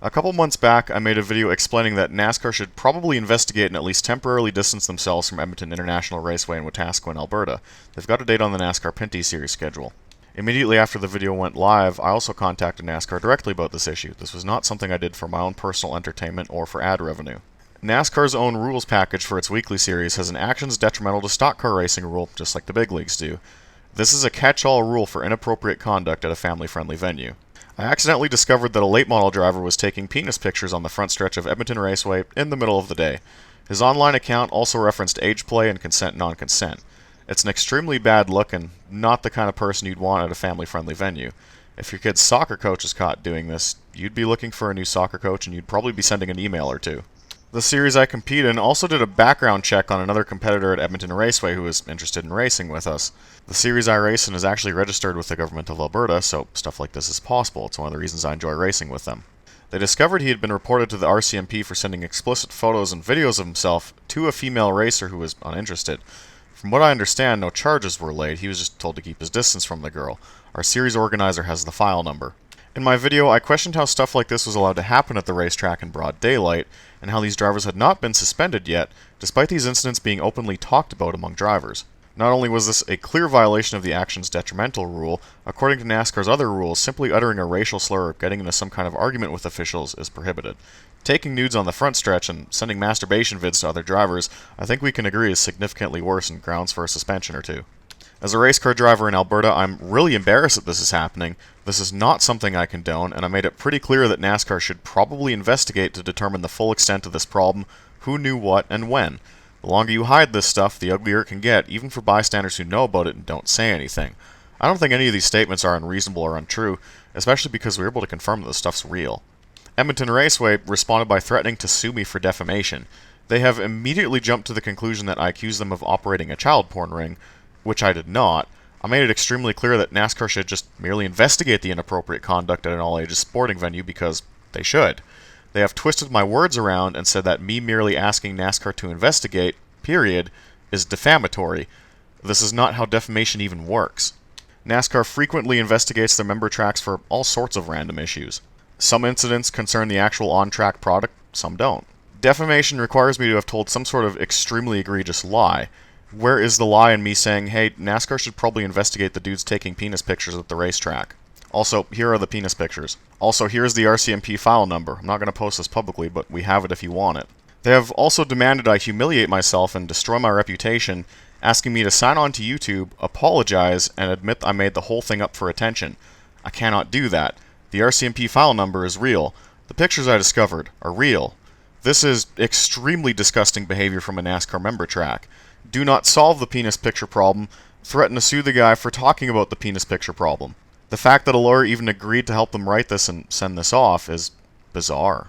A couple months back, I made a video explaining that NASCAR should probably investigate and at least temporarily distance themselves from Edmonton International Raceway in Wetaskiwin, Alberta. They've got a date on the NASCAR Pinty Series schedule. Immediately after the video went live, I also contacted NASCAR directly about this issue. This was not something I did for my own personal entertainment or for ad revenue. NASCAR's own rules package for its weekly series has an actions detrimental to stock car racing rule, just like the big leagues do. This is a catch-all rule for inappropriate conduct at a family-friendly venue. I accidentally discovered that a late model driver was taking penis pictures on the front stretch of Edmonton Raceway in the middle of the day. His online account also referenced age play and consent non-consent. It's an extremely bad look and not the kind of person you'd want at a family-friendly venue. If your kid's soccer coach is caught doing this, you'd be looking for a new soccer coach and you'd probably be sending an email or two. The series I compete in also did a background check on another competitor at Edmonton Raceway who was interested in racing with us. The series I race in is actually registered with the government of Alberta, so stuff like this is possible. It's one of the reasons I enjoy racing with them. They discovered he had been reported to the RCMP for sending explicit photos and videos of himself to a female racer who was uninterested. From what I understand, no charges were laid. He was just told to keep his distance from the girl. Our series organizer has the file number. In my video, I questioned how stuff like this was allowed to happen at the racetrack in broad daylight, and how these drivers had not been suspended yet, despite these incidents being openly talked about among drivers. Not only was this a clear violation of the actions detrimental rule, according to NASCAR's other rules, simply uttering a racial slur or getting into some kind of argument with officials is prohibited. Taking nudes on the front stretch and sending masturbation vids to other drivers, I think we can agree is significantly worse and grounds for a suspension or two. As a race car driver in Alberta, I'm really embarrassed that this is happening. This is not something I condone, and I made it pretty clear that NASCAR should probably investigate to determine the full extent of this problem, who knew what, and when. The longer you hide this stuff, the uglier it can get, even for bystanders who know about it and don't say anything. I don't think any of these statements are unreasonable or untrue, especially because we were able to confirm that the stuff's real. Edmonton Raceway responded by threatening to sue me for defamation. They have immediately jumped to the conclusion that I accused them of operating a child porn ring, which I did not. I made it extremely clear that NASCAR should just merely investigate the inappropriate conduct at an all-ages sporting venue because they should. They have twisted my words around and said that me merely asking NASCAR to investigate, period, is defamatory. This is not how defamation even works. NASCAR frequently investigates their member tracks for all sorts of random issues. Some incidents concern the actual on-track product, some don't. Defamation requires me to have told some sort of extremely egregious lie. Where is the lie in me saying, hey, NASCAR should probably investigate the dudes taking penis pictures at the racetrack? Also, here are the penis pictures. Also, here's the RCMP file number. I'm not going to post this publicly, but we have it if you want it. They have also demanded I humiliate myself and destroy my reputation, asking me to sign on to YouTube, apologize, and admit I made the whole thing up for attention. I cannot do that. The RCMP file number is real. The pictures I discovered are real. This is extremely disgusting behavior from a NASCAR member track. Do not solve the penis picture problem, threaten to sue the guy for talking about the penis picture problem. The fact that a lawyer even agreed to help them write this and send this off is bizarre.